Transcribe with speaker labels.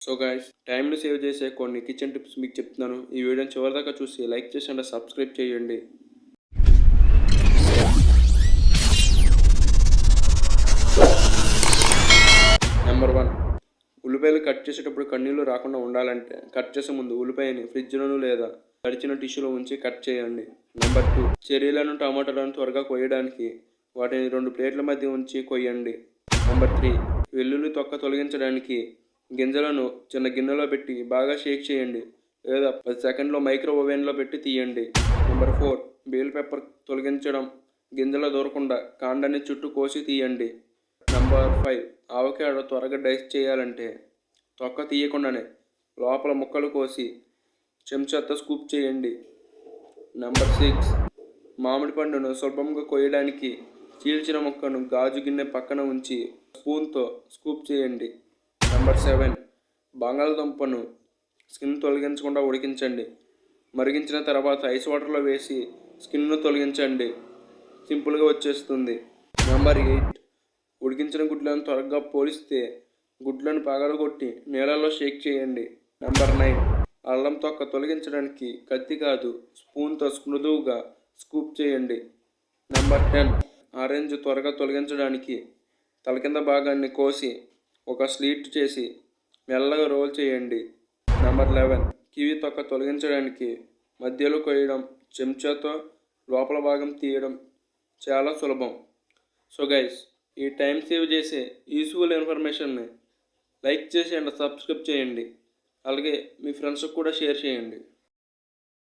Speaker 1: So guys, టైంని save చేసే కొన్ని కిచెన్ టిప్స్ మీకు చెప్తున్నాను. ఈ వీడియోని చివరిదాకా చూసి లైక్ చేసి అండ్ సబ్స్క్రైబ్ చేయండి. నెంబర్ 1, ఉల్లిపాయలు కట్ చేసేటప్పుడు కన్నీళ్లు రాకుండా ఉండాలంటే కట్ చేసే ముందు ఉల్లిపాయని ఫ్రిడ్జ్లోనూ లేదా తడిచిన టిష్యూలో ఉంచి కట్ చేయండి. నెంబర్ 2, చెర్రీలను టమాటాలను త్వరగా కొయ్యడానికి వాటిని 2 ప్లేట్ల మధ్య ఉంచి కొయ్యండి. నెంబర్ 3, వెల్లుల్లి తొక్క తొలగించడానికి గింజలను చిన్న గిన్నెలో పెట్టి బాగా షేక్ చేయండి లేదా 10 సెకండ్లో మైక్రో ఓవెన్లో పెట్టి తీయండి. నెంబర్ 4, బెల్ పెప్పర్ తొలగించడం గింజలు దూరకుండా కాండాన్ని చుట్టూ కోసి తీయండి. నెంబర్ 5, ఆవకాడో త్వరగా డైస్ చేయాలంటే తొక్క తీయకుండానే లోపల ముక్కలు కోసి చెంచాతో స్కూప్ చేయండి. నెంబర్ 6, మామిడి పండును సులభంగా కోయడానికి చీల్చిన ముక్కను గాజు గిన్నె పక్కన ఉంచి స్పూన్తో స్కూప్ చేయండి. నెంబర్ 7, బంగాళదుంపను స్కిన్ తొలగించకుండా ఉడికించండి. మరిగించిన తర్వాత ఐస్ వాటర్లో వేసి స్కిన్ను తొలగించండి. సింపుల్గా వచ్చేస్తుంది. నెంబర్ 8, ఉడికించిన గుడ్లను త్వరగా పోలిస్తే గుడ్లను పగలగొట్టి నీళ్ళలో షేక్ చేయండి. నెంబర్ 9, అల్లం తొక్క తొలగించడానికి కత్తి కాదు స్పూన్తో మృదువుగా స్కూప్ చేయండి. నెంబర్ 10, ఆరెంజ్ త్వరగా తొలగించడానికి తల కింద భాగాన్ని కోసి ఒక స్లీట్ చేసి మెల్లగా రోల్ చేయండి. నెంబర్ 11, కివి తొక్క తొలగించడానికి మధ్యలో కొయ్యడం చెంచాతో లోపల భాగం తీయడం చాలా సులభం. సో గైస్, ఈ టైం సేవ్ చేసే యూస్ఫుల్ ఇన్ఫర్మేషన్ని లైక్ చేసి అండ్ సబ్స్క్రైబ్ చేయండి. అలాగే మీ ఫ్రెండ్స్కి కూడా షేర్ చేయండి.